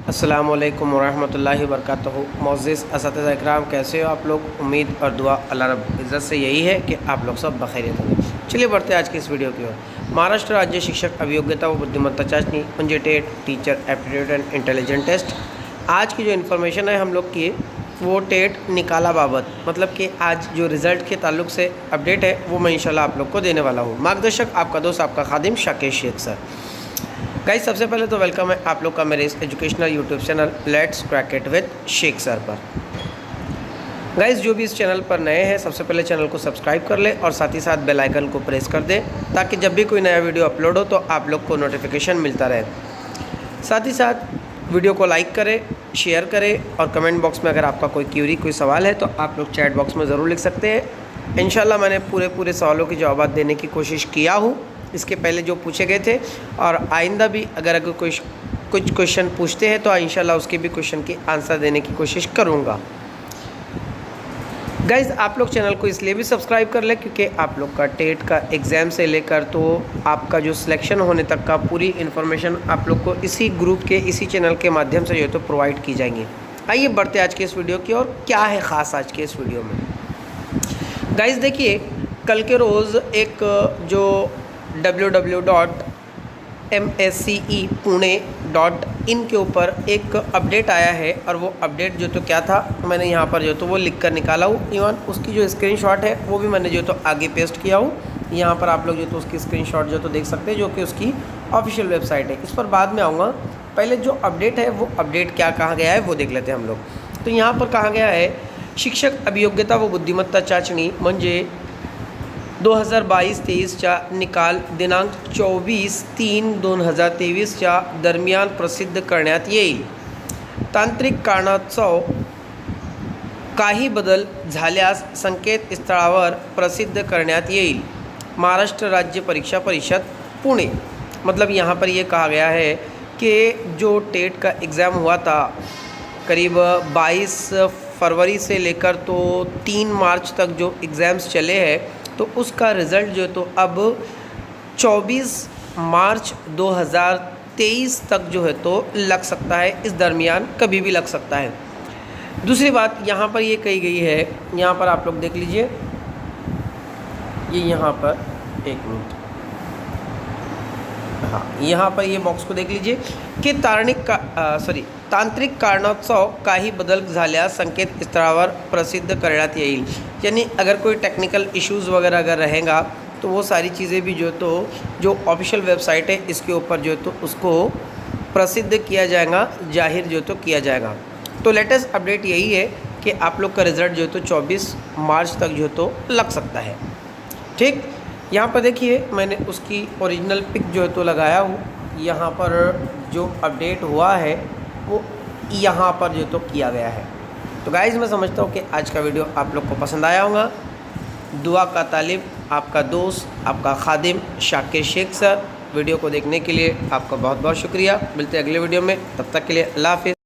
अस्सलामु अलैकुम वरहमतुल्लाहि वबरकातुहू। मोअज़्ज़िज़ असातिज़ा इकराम, कैसे हो आप लोग? उम्मीद और दुआ अल्लाह रब्बुल इज़्ज़त से यही है कि आप लोग सब बखैरियत होंगे। चलिए बढ़ते हैं आज की इस वीडियो की ओर। महाराष्ट्र राज्य शिक्षक अभियोग्यता व बुद्धिमत्ता चाचनी म्हणजे TAIT teacher aptitude and intelligent test. आज की जो इन्फॉर्मेशन है हम लोग की वो टेट निकाला बाबत, मतलब कि आज जो रिज़ल्ट के ताल्लुक से अपडेट है वो मैं इंशाल्लाह आप लोग को देने वाला हूँ। मार्गदर्शक आपका दोस्त आपका खादिम शाकिर शेख सर। गाइस, सबसे पहले तो वेलकम है आप लोग का मेरे इस educational YouTube channel let's crack it with Shaikh sir पर। गाइस, जो भी इस चैनल पर नए हैं सबसे पहले चैनल को सब्सक्राइब कर ले और साथ ही साथ बेल आइकन को प्रेस कर दे ताकि जब भी कोई नया वीडियो अपलोड हो तो आप लोग को नोटिफिकेशन मिलता रहे। साथ ही साथ वीडियो को लाइक करें, शेयर करें और कमेंट बॉक्स में अगर आपका कोई क्यूरी कोई सवाल है तो आप लोग चैट बॉक्स में ज़रूर लिख सकते हैं। इंशाल्लाह मैंने पूरे सवालों के जवाब देने की कोशिश किया हूँ इसके पहले जो पूछे गए थे, और आइंदा भी अगर कुछ क्वेश्चन पूछते हैं तो इंशाल्लाह उसके भी क्वेश्चन की आंसर देने की कोशिश करूँगा। गाइज़, आप लोग चैनल को इसलिए भी सब्सक्राइब कर ले क्योंकि आप लोग का टेट का एग्ज़ाम से लेकर तो आपका जो सिलेक्शन होने तक का पूरी इन्फॉर्मेशन आप लोग को इसी ग्रुप के इसी चैनल के माध्यम से जो है तो प्रोवाइड की जाएंगी। आइए बढ़ते आज के इस वीडियो की और क्या है ख़ास आज के इस वीडियो में। गाइज़ देखिए, कल के रोज़ एक जो www.mscepune.in के ऊपर एक अपडेट आया है और वो अपडेट जो तो क्या था मैंने यहाँ पर जो तो वो लिख कर निकाला हूँ। इवन उसकी जो स्क्रीनशॉट है वो भी मैंने जो तो आगे पेस्ट किया हूँ। यहाँ पर आप लोग जो तो उसकी स्क्रीनशॉट जो तो देख सकते हैं जो कि उसकी ऑफिशियल वेबसाइट है। इस पर बाद में आऊँगा, पहले जो अपडेट है वो अपडेट क्या कहा गया है वो देख लेते हैं हम लोग। तो यहाँ पर कहा गया है शिक्षक अभियोग्यता व बुद्धिमत्ता चाचणी म्हणजे 2022-23च्या निकाल दिनांक 24/3/2023च्या दरम्यान प्रसिद्ध करण्यात येईल। तांत्रिक कारणास्तव काही बदल झाल्यास संकेतस्थळावर प्रसिद्ध करण्यात येईल। महाराष्ट्र राज्य परीक्षा परिषद पुणे। मतलब यहाँ पर ये कहा गया है कि जो टेट का एग्ज़ाम हुआ था करीब 22 फरवरी से लेकर तो 3 मार्च तक जो एग्ज़ाम्स चले हैं तो उसका रिज़ल्ट जो तो अब 24 मार्च 2023 तक जो है तो लग सकता है। इस दरमियान कभी भी लग सकता है। दूसरी बात यहाँ पर ये कही गई है, यहाँ पर आप लोग देख लीजिए, ये यहाँ पर एक मिनट, हाँ यहाँ पर ये बॉक्स को देख लीजिए कि तांत्रिक कारणास्तव काही बदल झाल्यास संकेतस्थळावर प्रसिद्ध करण्यात येईल। यानी अगर कोई टेक्निकल इश्यूज़ वगैरह अगर रहेगा तो वो सारी चीज़ें भी जो तो जो ऑफिशियल वेबसाइट है इसके ऊपर जो तो उसको प्रसिद्ध किया जाएगा, जाहिर जो तो किया जाएगा। तो लेटेस्ट अपडेट यही है कि आप लोग का रिज़ल्ट जो तो 24 मार्च तक जो तो लग सकता है। ठीक, यहाँ पर देखिए मैंने उसकी ओरिजिनल पिक जो है तो लगाया हूँ। यहाँ पर जो अपडेट हुआ है वो यहाँ पर जो तो किया गया है। तो गाइज़, मैं समझता हूँ कि आज का वीडियो आप लोग को पसंद आया होगा। दुआ का तालिब, आपका दोस्त, आपका खादिम शाकिर शेख सर। वीडियो को देखने के लिए आपका बहुत बहुत शुक्रिया। मिलते हैं अगले वीडियो में, तब तक के लिए अल्लाह हाफ़िज़।